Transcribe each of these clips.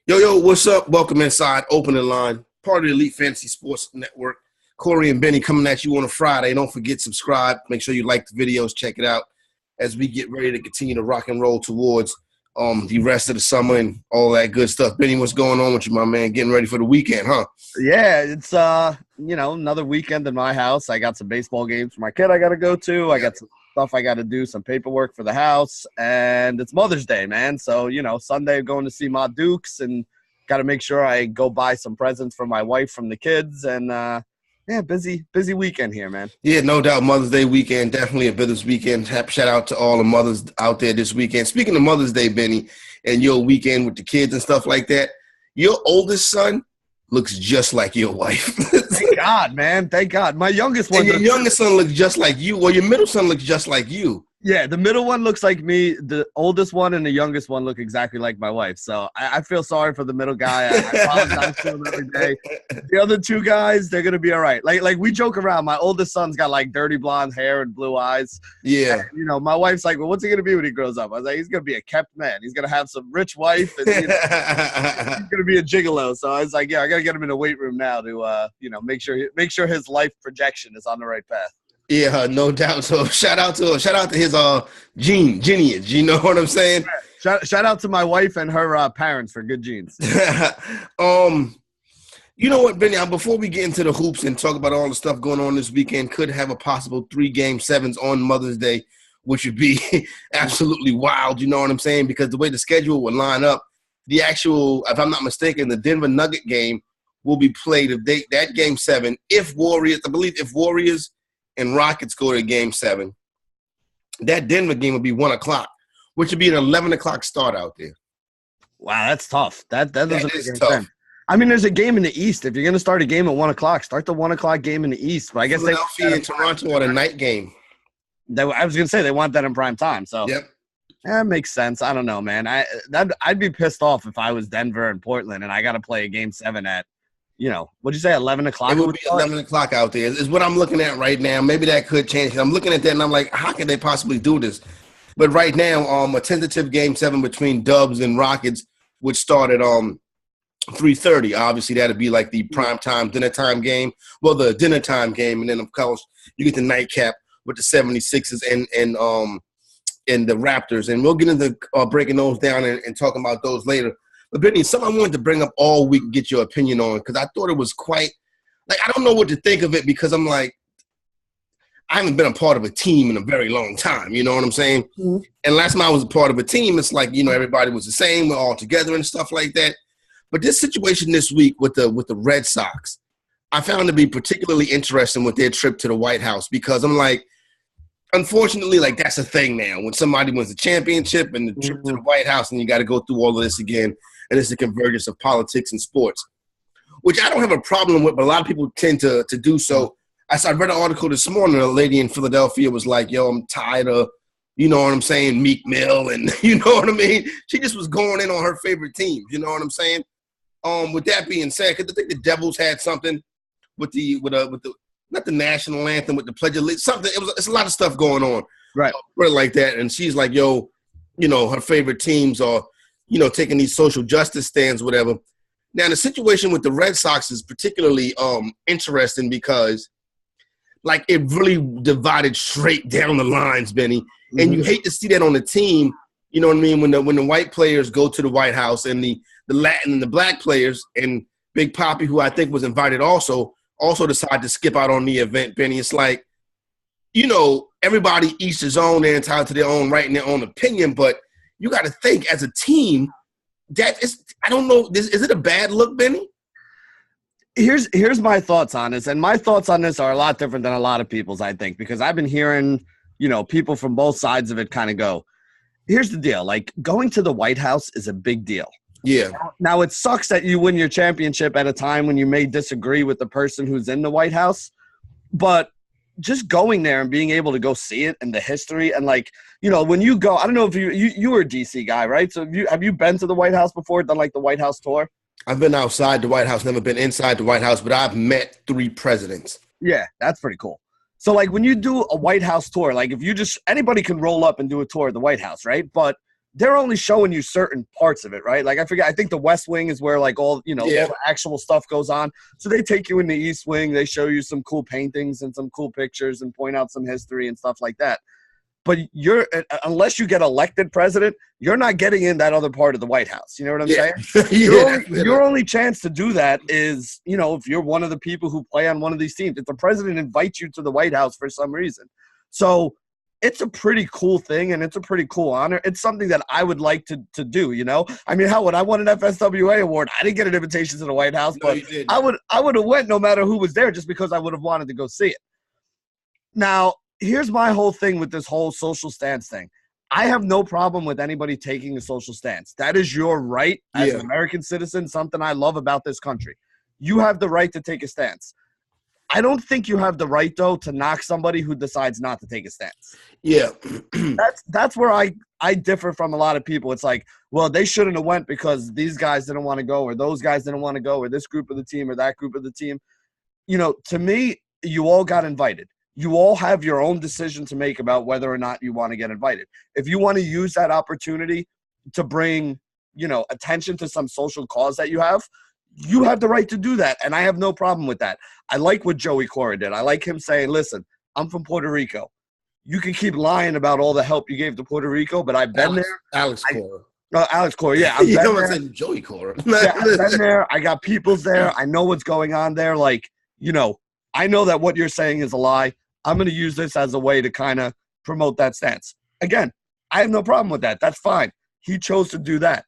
Yo, what's up? Welcome inside Open the Line, part of the Elite Fantasy Sports Network. Corey and Benny coming at you on a Friday. Don't forget, subscribe. Make sure you like the videos. Check it out as we get ready to continue to rock and roll towards the rest of the summer and all that good stuff. Benny, what's going on with you, my man? Getting ready for the weekend, huh? Yeah, it's another weekend in my house. I got some baseball games for my kid I got to go to. I got some stuff I got to do, some paperwork for the house, and it's Mother's Day, man. So, Sunday going to see my Dukes and got to make sure I go buy some presents for my wife from the kids and busy weekend here, man. Yeah, no doubt. Mother's Day weekend, definitely a business weekend. Shout out to all the mothers out there this weekend. Speaking of Mother's Day, Benny, and your weekend with the kids and stuff like that, your oldest son looks just like your wife. Thank God, man. Thank God. My youngest one. And your youngest son looks just like you. Well, your middle son looks just like you. Yeah, the middle one looks like me. The oldest one and the youngest one look exactly like my wife. So I feel sorry for the middle guy. I apologize to him every day. The other two guys, they're gonna be all right. Like we joke around. My oldest son's got like dirty blonde hair and blue eyes. Yeah. And, my wife's like, well, what's he gonna be when he grows up? I was like, he's gonna be a kept man. He's gonna have some rich wife, and he's gonna be a gigolo. So I was like, yeah, I gotta get him in the weight room now to make sure his life projection is on the right path. Yeah, no doubt. So shout out to his lineage. You know what I'm saying? Shout out to my wife and her parents for good genes. You know what, Benny? Before we get into the hoops and talk about all the stuff going on this weekend, could have a possible 3 Game 7s on Mother's Day, which would be absolutely wild. You know what I'm saying? Because the way the schedule would line up, the actual, if I'm not mistaken, the Denver Nugget game will be played that Game 7. If Warriors and Rockets go to Game 7, that Denver game would be 1 o'clock, which would be an 11 o'clock start out there. Wow, that's tough. That doesn't make tough. sense. I mean, there's a game in the East. If you're going to start a game at 1 o'clock, start the 1 o'clock game in the East. But I guess Philadelphia and Toronto are the night game. I was going to say they want that in prime time. So yep. That makes sense. I don't know, man. I'd be pissed off if I was Denver and Portland and I got to play a Game 7 at, what'd you say, 11 o'clock? It would be 11 o'clock out there is what I'm looking at right now. Maybe that could change. I'm looking at that, and I'm like, how can they possibly do this? But right now, a tentative Game 7 between Dubs and Rockets would start at 3:30. Obviously, that would be like the prime time, dinner time game. Well, the dinner time game, and then, of course, you get the nightcap with the 76ers and the Raptors. And we'll get into breaking those down and talking about those later. But, Brittany, something I wanted to bring up all week and get your opinion on, because I thought it was quite – I don't know what to think of it, because I'm like, I haven't been a part of a team in a very long time, you know what I'm saying? Mm-hmm. And last time I was a part of a team, it's like, everybody was the same, we're all together and stuff like that. But this situation this week with the Red Sox, I found to be particularly interesting with their trip to the White House, because I'm like, unfortunately, that's a thing now. When somebody wins a championship and the trip to the White House, and you got to go through all of this again, and it's the convergence of politics and sports, which I don't have a problem with, but a lot of people tend to do so. I read an article this morning. A lady in Philadelphia was like, yo, I'm tired of, you know what I'm saying, Meek Mill, and you know what I mean? She just was going in on her favorite teams, you know what I'm saying? With that being said, because I think the Devils had something with the not the national anthem, with the Pledge of Allegiance, something. It's a lot of stuff going on, right? Like that. And she's like, yo, her favorite teams are, taking these social justice stands, whatever. Now, the situation with the Red Sox is particularly interesting because, it really divided straight down the lines, Benny. Mm-hmm. And you hate to see that on the team, you know what I mean, when the white players go to the White House and the Latin and the black players and Big Papi, who I think was invited also decide to skip out on the event, Benny. It's like, everybody each his own, they're entitled to their own right and their own opinion, but you got to think as a team, I don't know, is it a bad look, Benny? Here's my thoughts on this, and my thoughts on this are a lot different than a lot of people's, I think, because I've been hearing, people from both sides of it kind of go, here's the deal, going to the White House is a big deal. Yeah. Now, it sucks that you win your championship at a time when you may disagree with the person who's in the White House, but just going there and being able to go see it and the history and when you go, I don't know if you were a DC guy, right? So have you been to the White House before, done the White House tour? I've been outside the White House, never been inside the White House, but I've met 3 presidents. Yeah, that's pretty cool. So when you do a White House tour, if you anybody can roll up and do a tour of the White House, right? But they're only showing you certain parts of it, right? Like, I think the West Wing is where, like, all the actual stuff goes on. So they take you in the East Wing. They show you some cool paintings and some cool pictures and point out some history and stuff like that. But unless you get elected president, you're not getting in that other part of the White House. You know what I'm saying? Your only chance to do that is, if you're one of the people who play on one of these teams, if the president invites you to the White House for some reason. So it's a pretty cool thing, and it's a pretty cool honor. It's something that I would like to do, I mean, hell, when I won an FSWA award, I didn't get an invitation to the White House, but I would have went no matter who was there just because I would have wanted to go see it. Now, here's my whole thing with this whole social stance thing. I have no problem with anybody taking a social stance. That is your right as an American citizen, something I love about this country. You have the right to take a stance. I don't think you have the right, though, to knock somebody who decides not to take a stance. Yeah. That's where I differ from a lot of people. It's like, well, they shouldn't have went because these guys didn't want to go, or those guys didn't want to go, or this group of the team or that group of the team. To me, you all got invited. You all have your own decision to make about whether or not you want to get invited. If you want to use that opportunity to bring, attention to some social cause that you have the right to do that. And I have no problem with that. I like what Joey Cora did. I like him saying, listen, I'm from Puerto Rico. You can keep lying about all the help you gave to Puerto Rico, but I've been there. Alex Cora. Alex Cora, yeah. I've been there. Joey Cora. I've been there. I got peoples there. I know what's going on there. Like, I know that what you're saying is a lie. I'm going to use this as a way to kind of promote that stance. Again, I have no problem with that. That's fine. He chose to do that.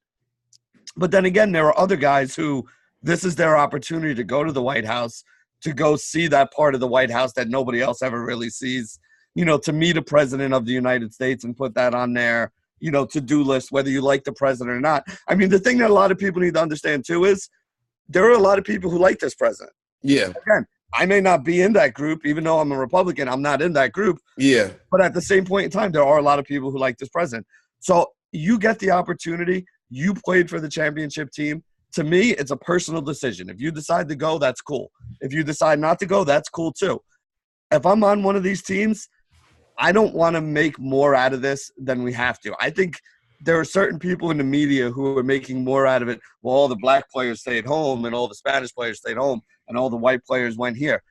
But then again, there are other guys who this is their opportunity to go to the White House, to go see that part of the White House that nobody else ever really sees, to meet a president of the United States and put that on their, to-do list, whether you like the president or not. I mean, the thing that a lot of people need to understand, too, is there are a lot of people who like this president. Yeah. Again, I may not be in that group, even though I'm a Republican. I'm not in that group. Yeah. But at the same point in time, there are a lot of people who like this president. So you get the opportunity. You played for the championship team. To me, it's a personal decision. If you decide to go, that's cool. If you decide not to go, that's cool too. If I'm on one of these teams, I don't want to make more out of this than we have to. I think there are certain people in the media who are making more out of it. Well, all the black players stayed home and all the Spanish players stayed home and all the white players went here.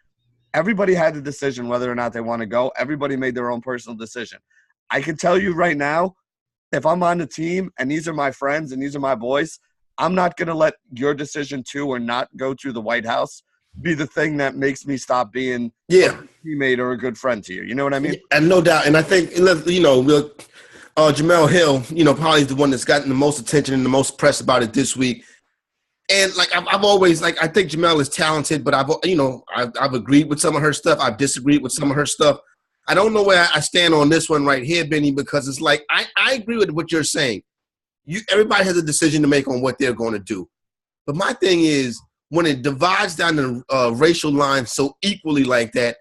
Everybody had the decision whether or not they want to go. Everybody made their own personal decision. I can tell you right now, if I'm on the team and these are my friends and these are my boys, I'm not going to let your decision to or not go to the White House be the thing that makes me stop being a teammate or a good friend to you. You know what I mean? And no doubt. And I think, Jamel Hill, probably the one that's gotten the most attention and the most press about it this week. And I've always I think Jamel is talented, but I've agreed with some of her stuff. I've disagreed with some of her stuff. I don't know where I stand on this one right here, Benny, because it's like I agree with what you're saying. Everybody has a decision to make on what they're going to do. But my thing is, when it divides down the racial lines so equally like that,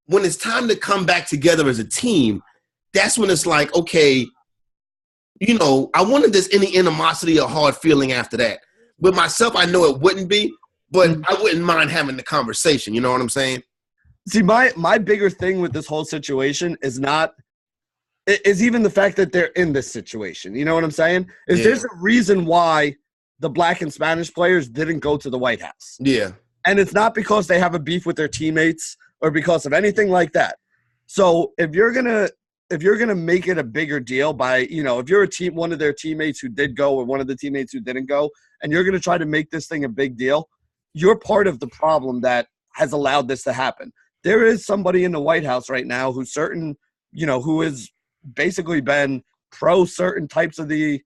when it's time to come back together as a team, that's when it's like, okay, I wanted this any animosity or hard feeling after that. With myself, I know it wouldn't be, but I wouldn't mind having the conversation. You know what I'm saying? See, my bigger thing with this whole situation is even the fact that they're in this situation. You know what I'm saying? There's a reason why the black and Spanish players didn't go to the White House. Yeah. And it's not because they have a beef with their teammates or because of anything like that. So if you're gonna make it a bigger deal by, if you're one of their teammates who did go or one of the teammates who didn't go, and you're gonna try to make this thing a big deal, you're part of the problem that has allowed this to happen. There is somebody in the White House right now who has basically been pro certain types of the,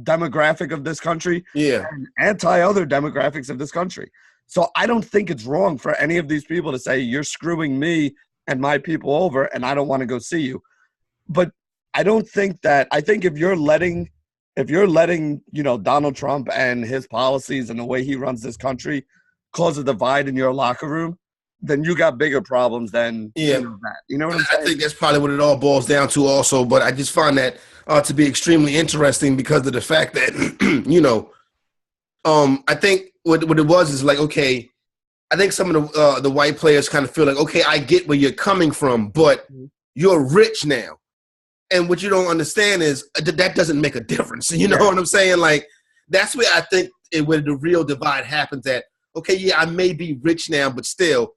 demographic of this country, and anti other demographics of this country. So I don't think it's wrong for any of these people to say you're screwing me and my people over, and I don't want to go see you. But I don't think that. I think if you're letting Donald Trump and his policies and the way he runs this country cause a divide in your locker room, then you got bigger problems than that. You know what I'm saying? I think that's probably what it all boils down to also, but I just find that to be extremely interesting because of the fact that, I think what it was is like, okay, I think some of the white players kind of feel like, okay, I get where you're coming from, but you're rich now. And what you don't understand is that doesn't make a difference. You know what I'm saying? Like, that's where I think where the real divide happens at, okay, yeah, I may be rich now, but still,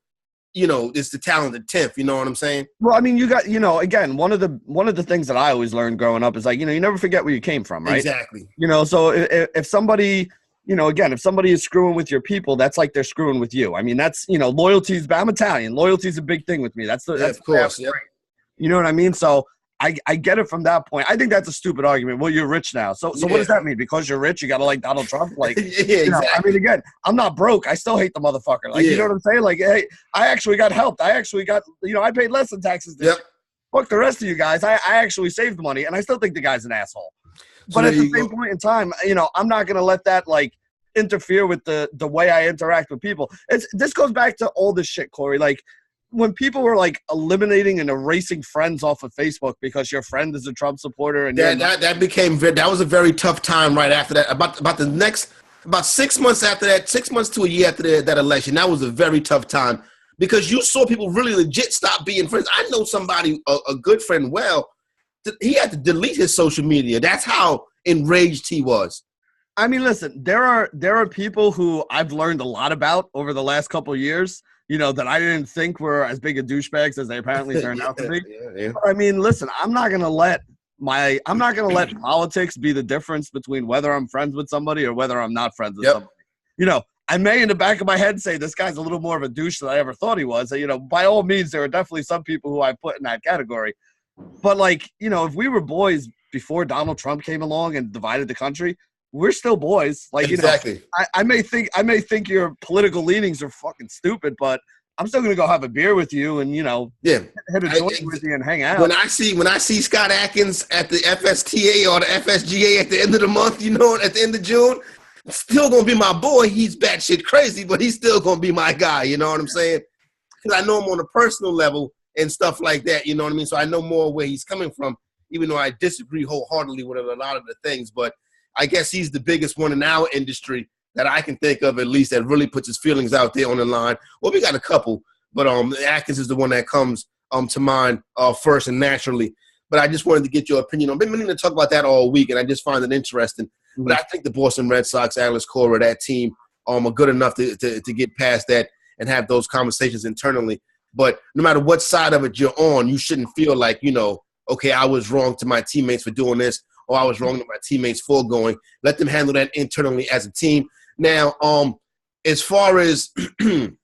it's the talented 10th. You know what I'm saying? Well, I mean, you got, again, one of the things that I always learned growing up is like, you never forget where you came from, right? Exactly. So if somebody, again, if somebody is screwing with your people, that's like they're screwing with you. I mean, that's, loyalty I'm Italian. Loyalty is a big thing with me. That's of course. Yep. You know what I mean? So I get it from that point. I think that's a stupid argument. Well, you're rich now. So what does that mean? Because you're rich, you got to like Donald Trump? Like, exactly. I mean, again, I'm not broke. I still hate the motherfucker. Like, you know what I'm saying? Like, hey, I actually got helped. I actually got, I paid less in taxes this year. Fuck the rest of you guys. I actually saved money, and I still think the guy's an asshole. But at the same point in time, I'm not going to let that, like, interfere with the way I interact with people. This goes back to all this shit, Corey. Like, when people were like eliminating and erasing friends off of Facebook because your friend is a Trump supporter, and that was a very tough time right after that. About 6 months after that, 6 months to a year after that election, that was a very tough time because you saw people really legit stop being friends. I know somebody, a good friend, he had to delete his social media. That's how enraged he was. I mean, listen, there are people who I've learned a lot about over the last couple of years, that I didn't think were as big of douchebags as they apparently turned out to be. Yeah. But I mean, listen, I'm not gonna let politics be the difference between whether I'm friends with somebody or whether I'm not friends with somebody. I may in the back of my head say this guy's a little more of a douche than I ever thought he was. By all means, there are definitely some people who I put in that category. But like, if we were boys before Donald Trump came along and divided the country, we're still boys. Like, exactly. I may think your political leanings are fucking stupid, but I'm still gonna go have a beer with you and hit a joint with you and hang out. When I see Scott Atkins at the FSTA or the FSGA at the end of the month, at the end of June, still gonna be my boy. He's batshit crazy, but he's still gonna be my guy. You know what I'm saying? Because I know him on a personal level and stuff like that. You know what I mean? So I know more where he's coming from, even though I disagree wholeheartedly with a lot of the things, but I guess he's the biggest one in our industry that I can think of, at least, that really puts his feelings out there on the line. Well, we got a couple, but Atkins is the one that comes to mind first and naturally. But I just wanted to get your opinion on. I've been meaning to talk about that all week, and I just find it interesting. Mm-hmm. But I think the Boston Red Sox, Alex Cora, that team, are good enough to get past that and have those conversations internally. But no matter what side of it you're on, you shouldn't feel like, okay, I was wrong to my teammates for doing this, or I was wrong to my teammates for going. Let them handle that internally as a team. Now, as far as the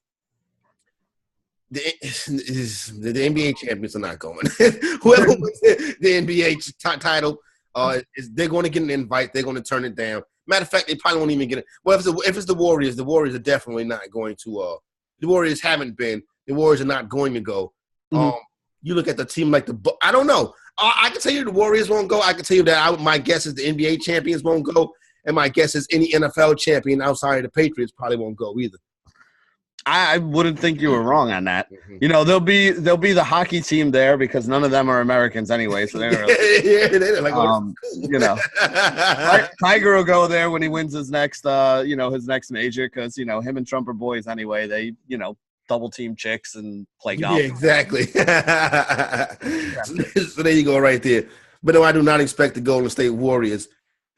NBA champions are not going. Whoever wins the NBA title, they're going to get an invite. They're going to turn it down. Matter of fact, they probably won't even get it. Well, if it's the Warriors are definitely not going to. The Warriors haven't been. The Warriors are not going to go. Mm-hmm. You look at the team like I don't know. I can tell you the Warriors won't go. I can tell you that my guess is the NBA champions won't go. And my guess is any NFL champion outside of the Patriots probably won't go either. I wouldn't think you were wrong on that. Mm-hmm. There'll be the hockey team there because none of them are Americans anyway. So they're they're like, Tiger will go there when he wins his next his next major because him and Trump are boys anyway. They double team chicks and play golf. Yeah, exactly. So there you go, right there. But no, I do not expect the Golden State Warriors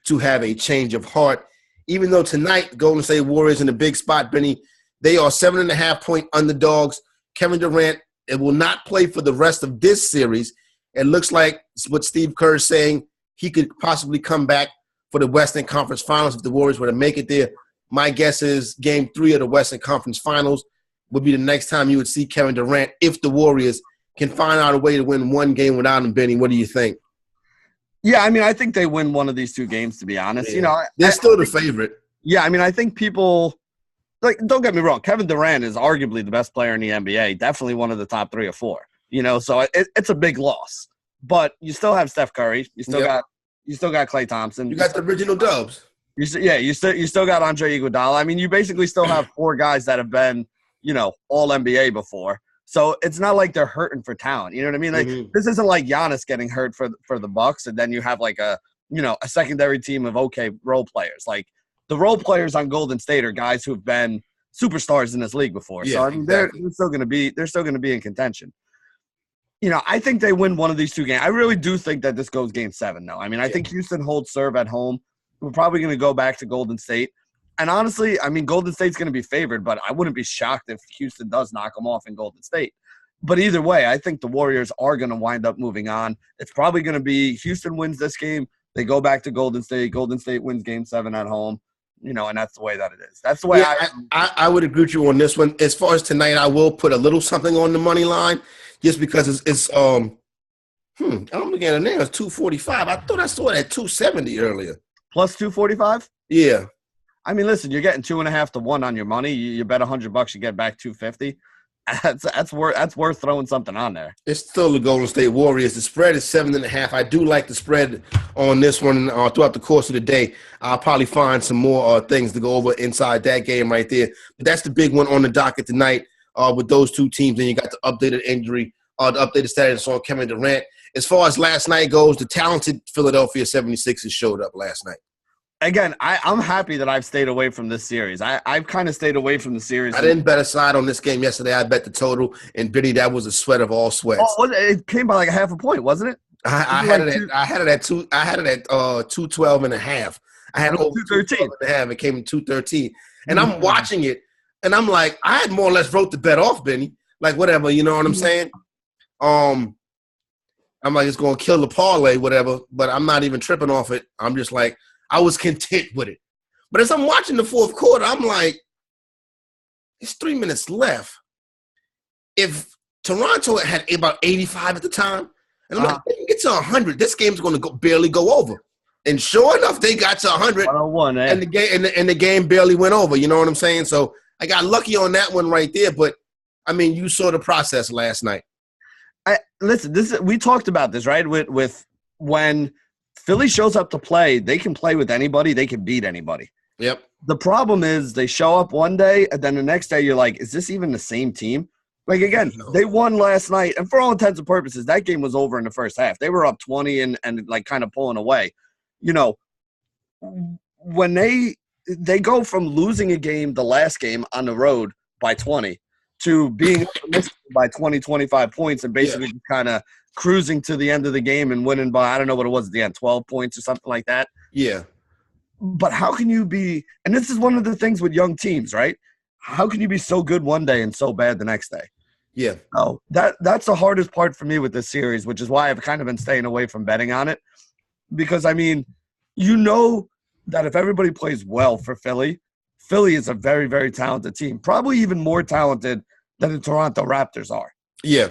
to have a change of heart. Even though tonight, Golden State Warriors in a big spot, Benny, they are 7.5-point underdogs. Kevin Durant will not play for the rest of this series. It looks like what Steve Kerr is saying, he could possibly come back for the Western Conference Finals if the Warriors were to make it there. My guess is Game 3 of the Western Conference Finals would be the next time you would see Kevin Durant if the Warriors can find out a way to win one game without him, Benny. What do you think? Yeah, I mean, I think they win one of these two games, to be honest. Yeah. They're still the favorite. Yeah, I mean, I think people – like, don't get me wrong. Kevin Durant is arguably the best player in the NBA, definitely one of the top 3 or 4. So it's a big loss. But you still have Steph Curry. You still got Klay Thompson. You got the original Dubs. You still got Andre Iguodala. I mean, you basically still have 4 guys that have been, all NBA before. So it's not like they're hurting for talent. You know what I mean? Like This isn't like Giannis getting hurt for the Bucks, and then you have like a secondary team of okay role players. Like the role players on Golden State are guys who've been superstars in this league before. Yeah, so I mean, exactly. they're still going to be in contention. I think they win one of these two games. I really do think that this goes game 7, though. I mean, I think Houston holds serve at home. We're probably going to go back to Golden State. And honestly, I mean, Golden State's going to be favored, but I wouldn't be shocked if Houston does knock them off in Golden State. But either way, I think the Warriors are going to wind up moving on. It's probably going to be Houston wins this game. They go back to Golden State. Golden State wins game 7 at home. And that's the way that it is. That's the way I would agree with you on this one. As far as tonight, I will put a little something on the money line just because it's I'm looking at it now. It's 245. I thought I saw it at 270 earlier. Plus 245? Yeah. I mean, listen, you're getting 2.5 to 1 on your money. You bet $100, you get back 250. That's worth throwing something on there. It's still the Golden State Warriors. The spread is 7.5. I do like the spread on this one throughout the course of the day. I'll probably find some more things to go over inside that game right there. But that's the big one on the docket tonight with those two teams. And you got the updated injury, the updated status on Kevin Durant. As far as last night goes, the talented Philadelphia 76ers showed up last night. Again, I'm happy that I've stayed away from this series. I've kind of stayed away from the series. I didn't bet a side on this game yesterday. I bet the total, and Benny, that was a sweat of all sweats. Oh, it came by like a half a point, wasn't it? I had it at 212 and a half. I had over 213 and a half. It came in 213, and I'm watching it, and I'm like, I had more or less wrote the bet off, Benny. Like whatever, you know what I'm saying? I'm like, it's gonna kill the parlay, whatever. But I'm not even tripping off it. I'm just like, I was content with it. But as I'm watching the fourth quarter, I'm like, it's 3 minutes left. If Toronto had about 85 at the time, and I'm like, they can get to 100, this game's going to barely go over. And sure enough, they got to 100, 101, and the game barely went over. You know what I'm saying? So I got lucky on that one right there. But, I mean, you saw the process last night. Listen, we talked about this, right, with when – Philly shows up to play. They can play with anybody. They can beat anybody. Yep. The problem is they show up one day, and then the next day you're like, is this even the same team? Like, again, They won last night, and for all intents and purposes, that game was over in the first half. They were up 20 and like, kind of pulling away. When they go from losing a game, the last game on the road by 20, to being by 20, 25 points and basically kind of cruising to the end of the game and winning by, I don't know what it was at the end, 12 points or something like that. Yeah. But how can you be – and this is one of the things with young teams, right? How can you be so good one day and so bad the next day? Yeah. Oh, that's the hardest part for me with this series, which is why I've kind of been staying away from betting on it. Because, I mean, that if everybody plays well for Philly is a very, very talented team, probably even more talented than the Toronto Raptors are. Yeah.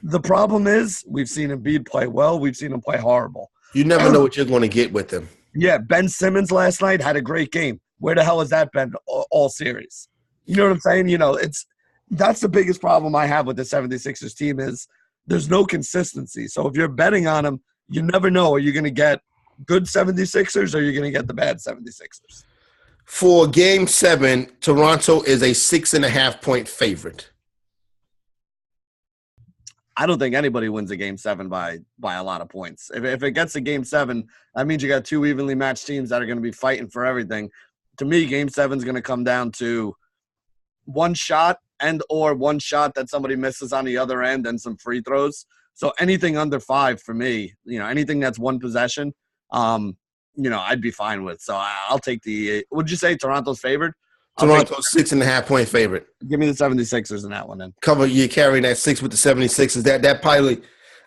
The problem is we've seen Embiid play well. We've seen him play horrible. You never know what you're going to get with him. Yeah, Ben Simmons last night had a great game. Where the hell has that been all series? You know what I'm saying? That's the biggest problem I have with the 76ers team is there's no consistency. So if you're betting on them, you never know. Are you going to get good 76ers or are you going to get the bad 76ers? For Game 7, Toronto is a 6.5-point favorite. I don't think anybody wins a Game 7 by a lot of points. If it gets to Game 7, that means you got two evenly matched teams that are going to be fighting for everything. To me, Game 7 is going to come down to one shot or one shot that somebody misses on the other end and some free throws. So anything under 5 for me, anything that's one possession, I'd be fine with. So I'll take would you say Toronto's favored? Toronto's 6.5-point favorite. Give me the 76ers in that one then. You're carrying that 6 with the 76ers. That probably,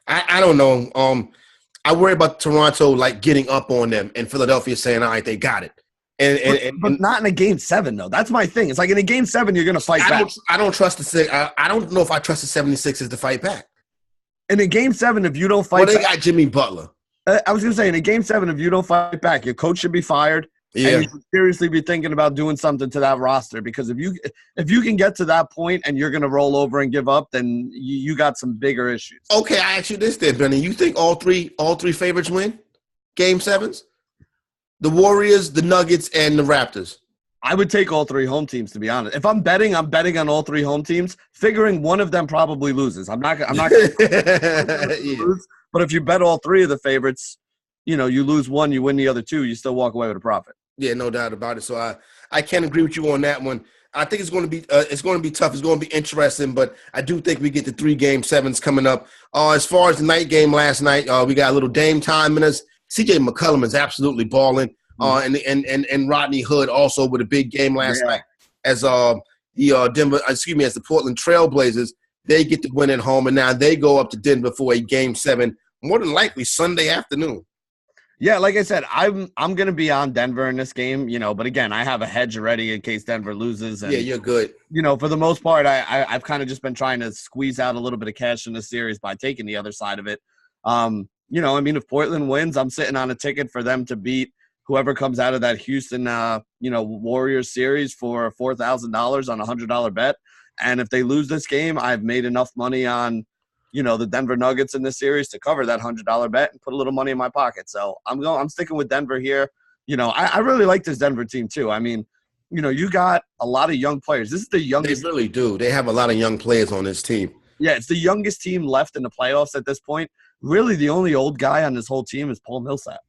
I don't know. I worry about Toronto like getting up on them and Philadelphia saying, all right, they got it. But not in a Game 7 though. That's my thing. It's like in a Game 7, you're going to fight back. I don't trust I don't know if I trust the 76ers to fight back. In a Game 7, if you don't fight back. Well, they got Jimmy Butler. I was going to say, in a Game 7, if you don't fight back, your coach should be fired. Yeah. And you should seriously be thinking about doing something to that roster because if you can get to that point and you're going to roll over and give up, then you got some bigger issues. Okay, I ask you this then, Benny. You think all three favorites win Game 7s? The Warriors, the Nuggets, and the Raptors. I would take all three home teams, to be honest. If I'm betting on all three home teams, figuring one of them probably loses. I'm not going to lose. But if you bet all three of the favorites, you lose one, you win the other two, you still walk away with a profit. Yeah, no doubt about it. So I can't agree with you on that one. I think it's going to be tough. It's going to be interesting, but I do think we get the 3 Game 7s coming up. As far as the night game last night, we got a little Dame time in us. C.J. McCollum is absolutely balling, and Rodney Hood also with a big game last night as the Portland Trailblazers. They get the win at home, and now they go up to Denver for a Game 7, more than likely Sunday afternoon. Yeah, like I said, I'm going to be on Denver in this game, but again, I have a hedge already in case Denver loses. And, yeah, you're good. For the most part, I've kind of just been trying to squeeze out a little bit of cash in this series by taking the other side of it. If Portland wins, I'm sitting on a ticket for them to beat whoever comes out of that Houston, Warriors series for $4,000 on a $100 bet. And if they lose this game, I've made enough money on the Denver Nuggets in this series to cover that $100 bet and put a little money in my pocket. So I'm sticking with Denver here. I really like this Denver team too. I mean, you got a lot of young players. This is the youngest. They really do. They have a lot of young players on this team. Yeah, it's the youngest team left in the playoffs at this point. Really, the only old guy on this whole team is Paul Millsap.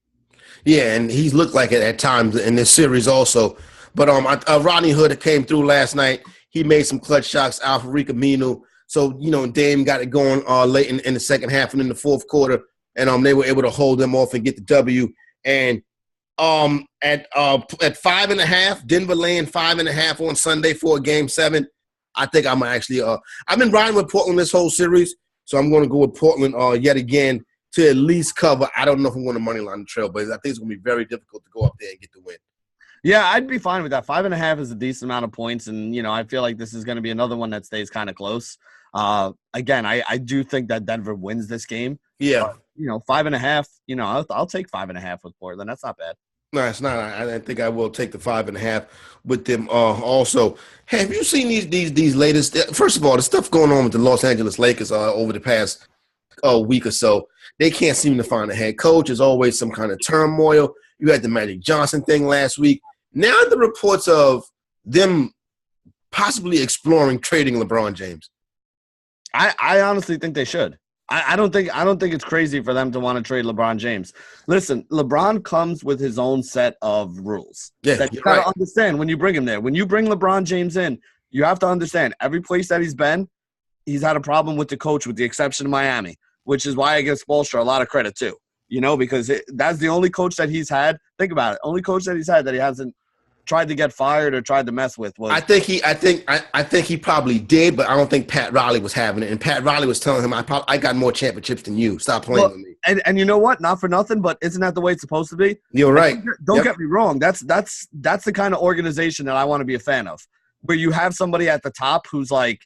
Yeah, and he's looked like it at times in this series also. But Rodney Hood came through last night. He made some clutch shots. Al-Farouq Aminu. So, Dame got it going late in the second half and in the fourth quarter, and they were able to hold them off and get the W. And at 5.5, Denver laying 5.5 on Sunday for a Game 7. I think I'm actually I've been riding with Portland this whole series, so I'm going to go with Portland yet again to at least cover. I don't know if I'm going to money line the Trailblazers. I think it's going to be very difficult to go up there and get the win. Yeah, I'd be fine with that. 5.5 is a decent amount of points, and I feel like this is going to be another one that stays kind of close. Again, I do think that Denver wins this game. Yeah, but, 5.5. I'll take 5.5 with Portland. That's not bad. No, it's not. I think I will take the 5.5 with them. Also, have you seen these latest? First of all, the stuff going on with the Los Angeles Lakers over the past week or so. They can't seem to find a head coach. There's always some kind of turmoil. You had the Magic Johnson thing last week. Now the reports of them possibly exploring trading LeBron James. I honestly think they should. I don't think it's crazy for them to want to trade LeBron James. Listen, LeBron comes with his own set of rules. Yeah, that you got to understand when you bring him there. When you bring LeBron James in, you have to understand every place that he's been, he's had a problem with the coach, with the exception of Miami, which is why I give Spoelstra a lot of credit too. Because that's the only coach that he's had. Think about it. Only coach that he's had that he hasn't tried to get fired or tried to mess with was. I think he probably did, but I don't think Pat Riley was having it. And Pat Riley was telling him, I got more championships than you. Stop playing with me. And you know what? Not for nothing, but isn't that the way it's supposed to be? You're right. Don't get me wrong. That's the kind of organization that I want to be a fan of, where you have somebody at the top who's like,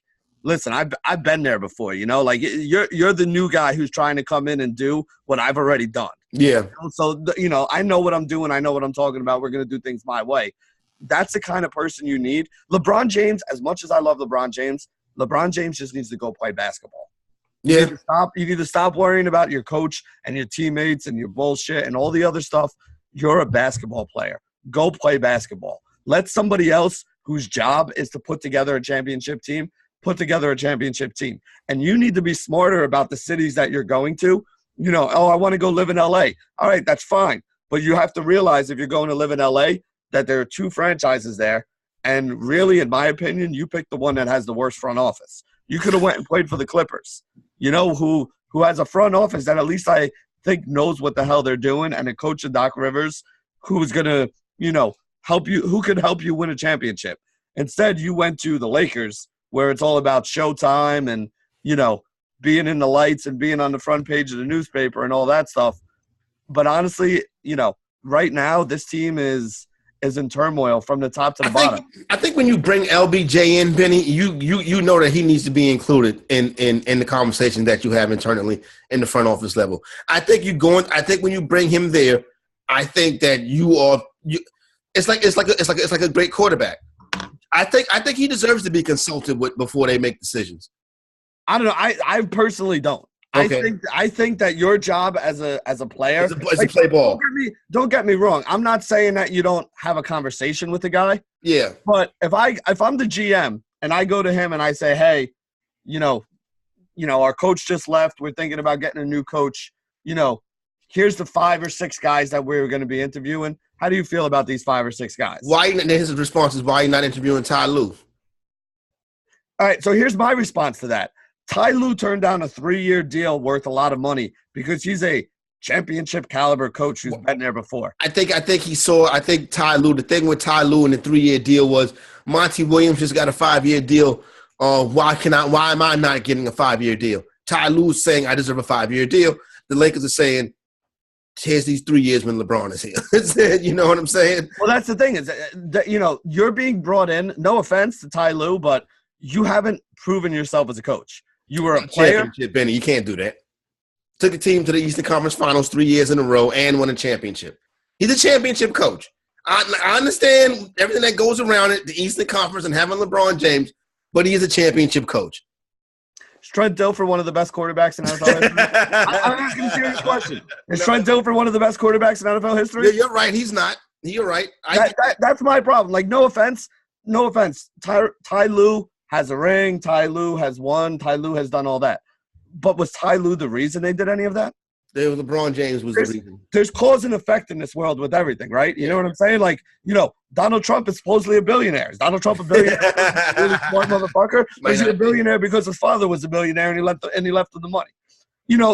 listen, I've been there before, like you're the new guy who's trying to come in and do what I've already done. Yeah. So, I know what I'm doing. I know what I'm talking about. We're going to do things my way. That's the kind of person you need. LeBron James, as much as I love LeBron James just needs to go play basketball. Yeah. You need to stop worrying about your coach and your teammates and your bullshit and all the other stuff. You're a basketball player. Go play basketball. Let somebody else whose job is to put together a championship team put together a championship team. And you need to be smarter about the cities that you're going to. I want to go live in LA. All right, that's fine. But you have to realize if you're going to live in LA that there are 2 franchises there. And really, in my opinion, you picked the one that has the worst front office. You could have went and played for the Clippers, who has a front office that at least I think knows what the hell they're doing, and a coach of Doc Rivers who's going to, help you, who could help you win a championship. Instead, you went to the Lakers, where it's all about showtime and, being in the lights and being on the front page of the newspaper and all that stuff. But honestly, right now this team is in turmoil from the top to the bottom. I think when you bring LBJ in, Benny, you know that he needs to be included in the conversation that you have internally in the front office level. I think when you bring him there, I think that it's like a great quarterback. I think he deserves to be consulted with before they make decisions. I don't know. I personally don't. Okay. I think that your job as a player is to play ball. Don't get me wrong. I'm not saying that you don't have a conversation with the guy. Yeah. But if I'm the GM and I go to him and I say, hey, our coach just left. We're thinking about getting a new coach. Here's the 5 or 6 guys that we're going to be interviewing. How do you feel about these 5 or 6 guys? His response is, why are you not interviewing Ty Lue? All right, so here's my response to that. Ty Lue turned down a 3-year deal worth a lot of money because he's a championship caliber coach who's been there before. I think Ty Lue, the thing with Ty Lue and the 3-year deal was Monty Williams just got a 5-year deal. Why am I not getting a 5-year deal? Ty Lue's saying I deserve a 5-year deal. The Lakers are saying, here's these 3 years when LeBron is here. You know what I'm saying? Well, that's the thing is that, you're being brought in, no offense to Ty Lue, but you haven't proven yourself as a coach. You were a player. Championship, Benny. You can't do that. Took a team to the Eastern Conference Finals 3 years in a row and won a championship. He's a championship coach. I understand everything that goes around it, the Eastern Conference and having LeBron James, but he is a championship coach. Is Trent Dilfer one of the best quarterbacks in NFL history? I'm asking a serious question. Is Trent Dilfer one of the best quarterbacks in NFL history? You're right. He's not. You're right. That's my problem. Like, no offense. Ty Lue has a ring. Ty Lue has won. Ty Lue has done all that. But was Ty Lue the reason they did any of that? LeBron James was the reason. There's cause and effect in this world with everything, right? You know what I'm saying? Like, Donald Trump is supposedly a billionaire. Is Donald Trump a billionaire? Really smart motherfucker? Or is he a billionaire because his father was a billionaire and he left with the money?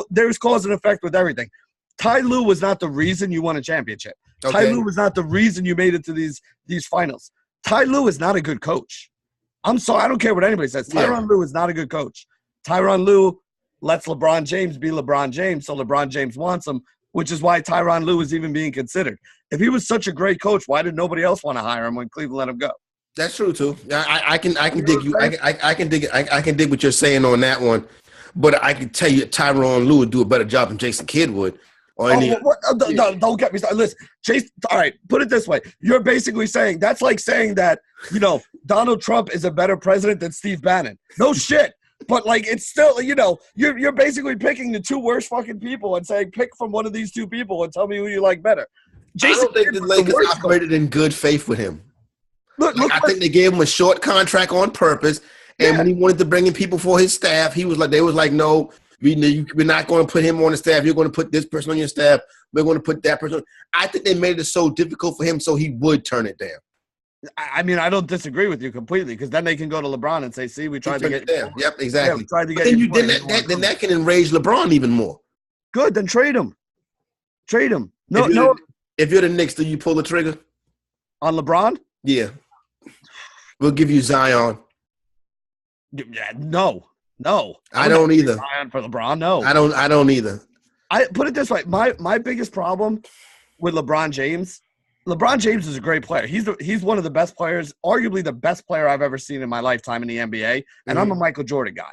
There's cause and effect with everything. Ty Lue was not the reason you won a championship. Okay. Ty Lue was not the reason you made it to these finals. Ty Lue is not a good coach. I'm sorry. I don't care what anybody says. Tyronn Lue is not a good coach. Tyronn Lue lets LeBron James be LeBron James, so LeBron James wants him, which is why Tyronn Lue is even being considered. If he was such a great coach, why did nobody else want to hire him when Cleveland let him go? That's true too. I can dig you. I can dig it. I can dig what you're saying on that one. But I can tell you, Tyronn Lue would do a better job than Jason Kidd would. Don't get me started. Listen, Jason. All right, put it this way: you're basically saying that's like saying that Donald Trump is a better president than Steve Bannon. No shit. But, like, it's still, you're basically picking the two worst fucking people and saying, pick from one of these two people and tell me who you like better. I don't think the Lakers operated in good faith with him. I think they gave him a short contract on purpose, and when he wanted to bring in people for his staff, they was like, no, we're not going to put him on the staff. You're going to put this person on your staff. We're going to put that person. I think they made it so difficult for him so he would turn it down. I mean, I don't disagree with you completely because then they can go to LeBron and say, "See, we tried to get you." Yep, exactly. Yeah, tried to get then that can enrage LeBron even more. Good, then trade him. Trade him. If you're the Knicks, do you pull the trigger on LeBron? Yeah, we'll give you Zion. Yeah, no. I don't either. Zion for LeBron, no. I don't either. I put it this way: my biggest problem with LeBron James. LeBron James is a great player. He's one of the best players, arguably the best player I've ever seen in my lifetime in the NBA, and I'm a Michael Jordan guy.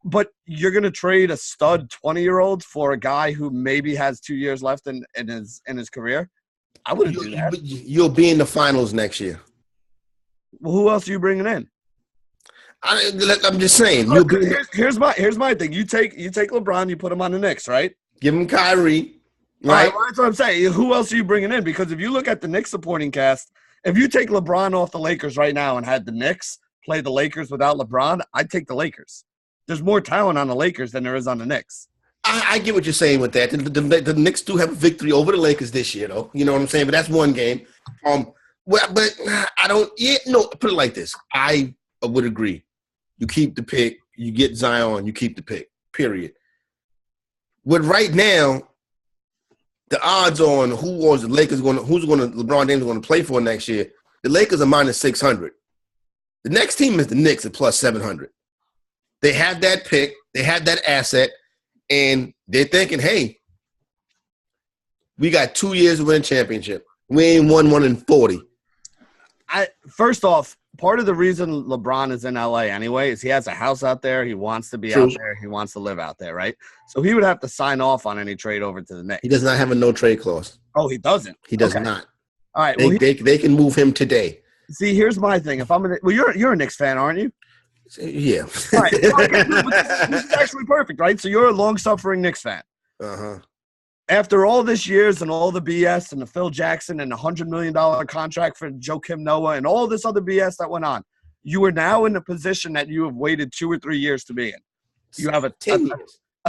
But you're going to trade a stud 20-year-old for a guy who maybe has 2 years left in his career? I wouldn't do that. You'll be in the finals next year. Well, who else are you bringing in? I'm just saying. Look, here's my thing. You take LeBron, you put him on the Knicks, right? Give him Kyrie. Right, that's what I'm saying. Who else are you bringing in? Because if you look at the Knicks supporting cast, if you take LeBron off the Lakers right now and had the Knicks play the Lakers without LeBron, I'd take the Lakers. There's more talent on the Lakers than there is on the Knicks. I get what you're saying with that. The Knicks do have a victory over the Lakers this year, though. You know what I'm saying? But that's one game. But I don't. Put it like this. I would agree. You keep the pick. You get Zion. You keep the pick. Period. But right now, the odds on who's LeBron James going to play for next year, the Lakers are minus 600. The next team is the Knicks at plus 700. They have that pick, they have that asset, and they're thinking, hey, we got 2 years to win a championship. We ain't won one in 40. First off, part of the reason LeBron is in LA anyway is he has a house out there. He wants to be out there. He wants to live out there, right? So he would have to sign off on any trade over to the Knicks. He does not have a no-trade clause. Oh, he doesn't? He does not. All right. They can move him today. See, here's my thing. You're a Knicks fan, aren't you? Yeah. All right. This is actually perfect, right? So you're a long-suffering Knicks fan. Uh-huh. After all this years and all the BS and the Phil Jackson and the $100 million contract for Joakim Noah and all this other BS that went on, you are now in the position that you have waited 2 or 3 years to be in. You have a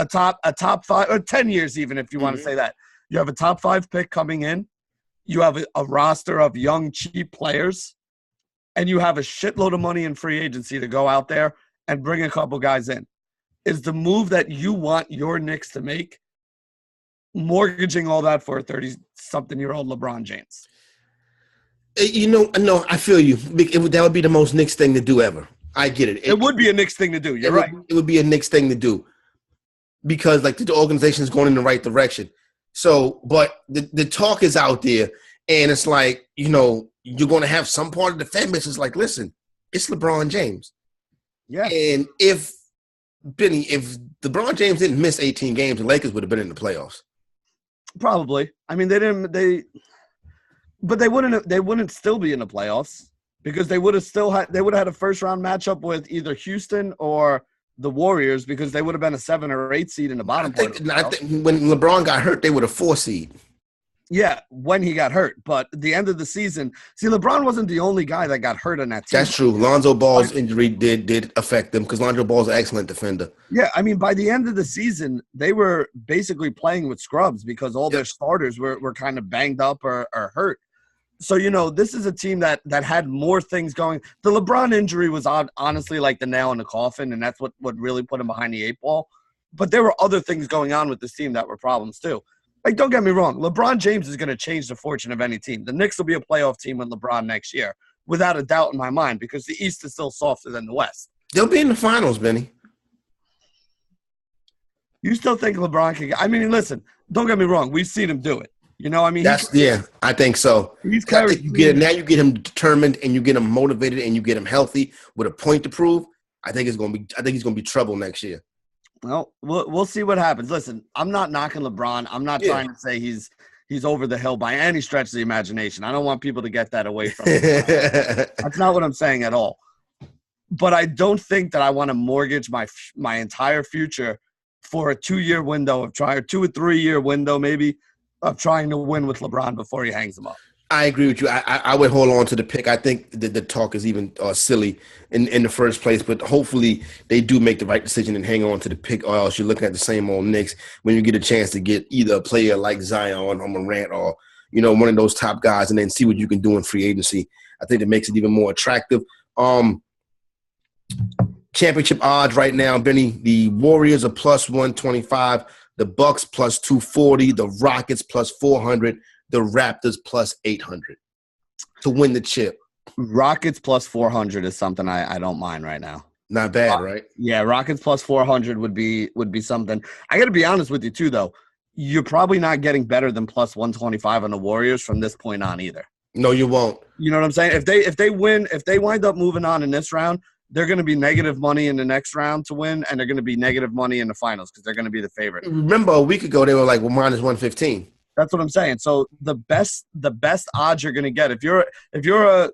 top 5 or 10 years even if you want to say that. You have a top 5 pick coming in. You have a roster of young, cheap players. and you have a shitload of money in free agency to go out there and bring a couple guys in. Is the move that you want your Knicks to make mortgaging all that for a 30-something-year-old LeBron James? No, I feel you. That would be the most Knicks thing to do ever. I get it. It would be a Knicks thing to do. You're right. It would be a Knicks thing to do because, like, the organization is going in the right direction. So, but the talk is out there, and it's like, you're going to have some part of the fan base is like, listen, it's LeBron James. Yeah. And if LeBron James didn't miss 18 games, the Lakers would have been in the playoffs. Probably. I mean, but they wouldn't still be in the playoffs because they would have had a first round matchup with either Houston or the Warriors because they would have been a 7 or 8 seed in the bottom part. I think when LeBron got hurt, they were a 4 seed. Yeah, when he got hurt. But at the end of the season, see, LeBron wasn't the only guy that got hurt on that team. That's true. Lonzo Ball's injury did affect them because Lonzo Ball's an excellent defender. Yeah, I mean, by the end of the season, they were basically playing with scrubs because all their starters were kind of banged up or hurt. So, this is a team that had more things going. The LeBron injury was honestly like the nail in the coffin, and that's what really put him behind the 8 ball. But there were other things going on with this team that were problems too. Like, don't get me wrong. LeBron James is going to change the fortune of any team. The Knicks will be a playoff team with LeBron next year, without a doubt in my mind, because the East is still softer than the West. They'll be in the finals, Benny. You still think LeBron can – I mean, listen, don't get me wrong. We've seen him do it. I think so. He's carried. Now you get him determined and you get him motivated and you get him healthy with a point to prove. I think he's going to be trouble next year. Well, we'll see what happens. Listen, I'm not knocking LeBron. I'm not trying to say he's over the hill by any stretch of the imagination. I don't want people to get that away from him. That's not what I'm saying at all. But I don't think that I want to mortgage my entire future for a 2-year window of trying, 2 or 3 year window maybe of trying to win with LeBron before he hangs him up. I agree with you. I would hold on to the pick. I think the talk is even silly in the first place, but hopefully they do make the right decision and hang on to the pick, or else you're looking at the same old Knicks when you get a chance to get either a player like Zion or Morant or, one of those top guys and then see what you can do in free agency. I think it makes it even more attractive. Championship odds right now, Benny, the Warriors are plus 125, the Bucks plus 240, the Rockets plus 400, the Raptors plus 800 to win the chip. Rockets plus 400 is something I don't mind right now. Not bad, right? Yeah, Rockets plus 400 would be something. I got to be honest with you too, though. You're probably not getting better than plus 125 on the Warriors from this point on either. No, you won't. You know what I'm saying? If they win, if they wind up moving on in this round, they're going to be negative money in the next round to win, and they're going to be negative money in the finals because they're going to be the favorite. Remember, a week ago they were like, minus 115. That's what I'm saying. So the best odds you're going to get if you're a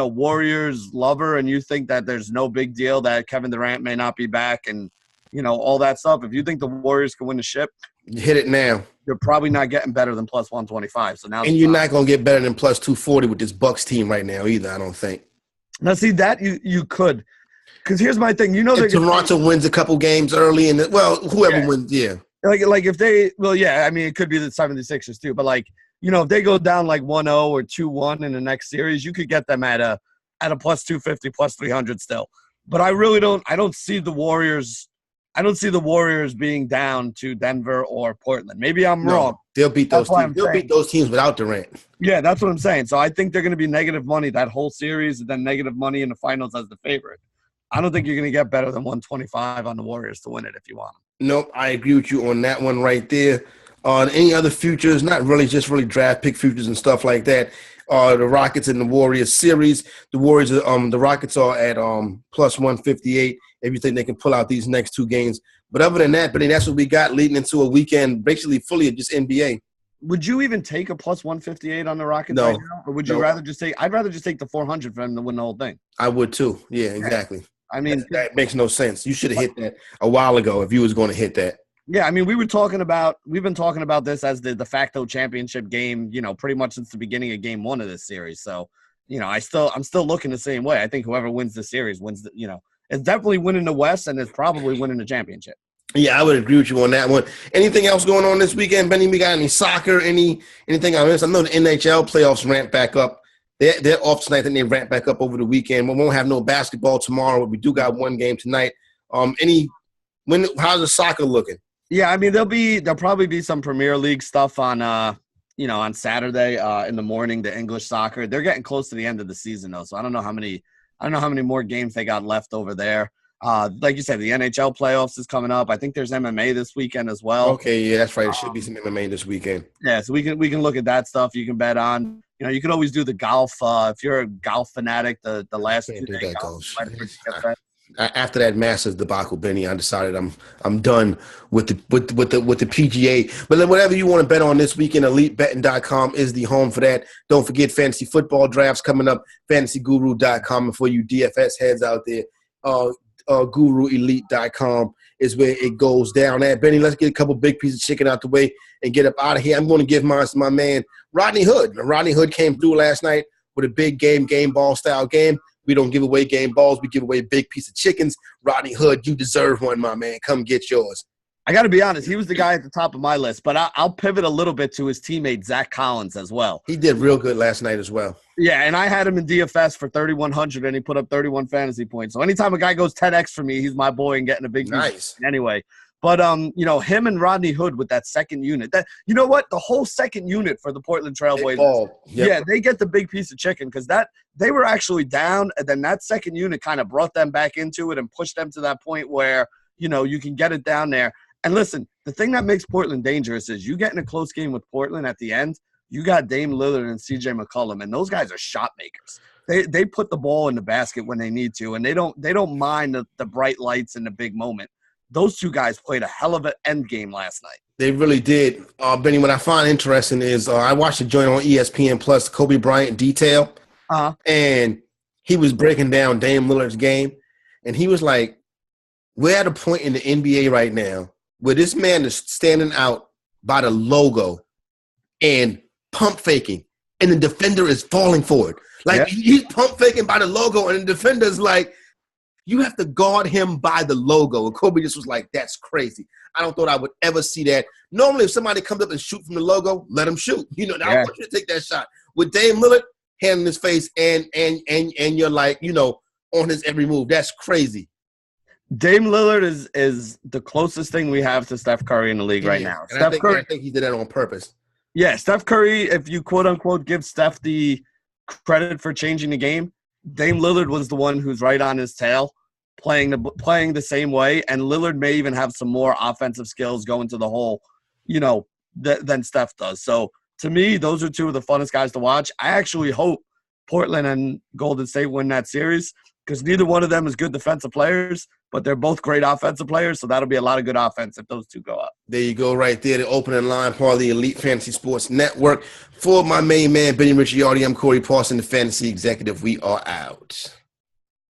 Warriors lover and you think that there's no big deal that Kevin Durant may not be back and all that stuff. If you think the Warriors can win the ship, hit it now. You're probably not getting better than plus 125. So now, and you're not going to get better than plus 240 with this Bucks team right now either. I don't think. Now, see that you could, because here's my thing. If Toronto wins a couple games early, and whoever wins, yeah. Like if they, I mean, it could be the 76ers too, but if they go down like 1-0 or 2-1 in the next series, you could get them at a plus 250, plus 300 still. But I don't see the Warriors. I don't see the Warriors being down to Denver or Portland. Maybe I'm wrong. They'll beat those teams. They'll beat those teams without Durant. Yeah, that's what I'm saying. So I think they're going to be negative money that whole series and then negative money in the finals as the favorite. I don't think you're going to get better than 125 on the Warriors to win it if you want them. Nope, I agree with you on that one right there. On any other futures, not really, just really draft pick futures and stuff like that. The Rockets and the Warriors series. The Rockets are at plus 158. If you think they can pull out these next 2 games, but other than that, Benny, that's what we got leading into a weekend, basically fully just NBA. Would you even take a plus 158 on the Rockets right now, or would you rather just take? I'd rather just take the 400 for them to win the whole thing. I would too. Yeah, exactly. I mean, that makes no sense. You should have hit that a while ago if you was going to hit that. Yeah, I mean, we've been talking about this as the de facto championship game, pretty much since the beginning of game 1 of this series. So, I'm still looking the same way. I think whoever wins the series wins it's definitely winning the West and it's probably winning the championship. Yeah, I would agree with you on that one. Anything else going on this weekend, Benny? We got any soccer, anything I missed? I know the NHL playoffs ramped back up. they're off tonight, then they ramp back up over the weekend. We won't have no basketball tomorrow, but we do got one game tonight. How's the soccer looking? Yeah, I mean there'll probably be some Premier League stuff on on Saturday in the morning, the English soccer. They're getting close to the end of the season though, so I don't know how many more games they got left over there. Like you said, the NHL playoffs is coming up. I think there's MMA this weekend as well. Okay, yeah, that's right. There should be some MMA this weekend. Yeah, so we can look at that stuff. You can bet on. You can always do the golf. If you're a golf fanatic, the last 2 days golf. After that Masters debacle, Benny, I decided I'm done with the PGA. But whatever you want to bet on this weekend, EliteBetting.com is the home for that. Don't forget fantasy football drafts coming up. FantasyGuru.com, and for you DFS heads out there, GuruElite.com is where it goes down at. Benny, let's get a couple big pieces of chicken out the way and get up out of here. I'm going to give mine to my man Rodney Hood. Rodney Hood came through last night with a big game ball style game. We don't give away game balls. We give away a big piece of chickens. Rodney Hood, you deserve one, my man. Come get yours. I got to be honest. He was the guy at the top of my list, but I'll pivot a little bit to his teammate, Zach Collins, as well. He did real good last night as well. Yeah, and I had him in DFS for 3,100, and he put up 31 fantasy points. So anytime a guy goes 10X for me, he's my boy and getting a big nice. Anyway. But, him and Rodney Hood with that second unit. You know what? The whole second unit for the Portland Trailblazers. Yep. Yeah, they get the big piece of chicken because they were actually down, and then that second unit kind of brought them back into it and pushed them to that point where, you can get it down there. And listen, the thing that makes Portland dangerous is you get in a close game with Portland at the end, you got Dame Lillard and CJ McCollum, and those guys are shot makers. They put the ball in the basket when they need to, and they don't mind the bright lights and the big moment. Those two guys played a hell of an end game last night. They really did. Benny, what I find interesting is I watched a joint on ESPN Plus, Kobe Bryant Detail, and he was breaking down Dame Lillard's game, and he was like, we're at a point in the NBA right now where this man is standing out by the logo and pump faking, and the defender is falling for it. Like, he's pump faking by the logo, and the defender's like, you have to guard him by the logo. And Kobe just was like, that's crazy. I don't thought I would ever see that. Normally, if somebody comes up and shoot from the logo, let him shoot. I want you to take that shot. With Dame Lillard, hand in his face, and you're like, on his every move. That's crazy. Dame Lillard is the closest thing we have to Steph Curry in the league right now. And I think he did that on purpose. Yeah, Steph Curry, if you quote-unquote give Steph the credit for changing the game, Dame Lillard was the one who's right on his tail, playing the same way, and Lillard may even have some more offensive skills going to the hole, than Steph does. So to me, those are two of the funnest guys to watch. I actually hope Portland and Golden State win that series because neither one of them is good defensive players, but they're both great offensive players, so that'll be a lot of good offense if those two go up. There you go right there, the opening line part of the Elite Fantasy Sports Network. For my main man, Benny Ricciardi, I'm Corey Parson, the Fantasy Executive. We are out.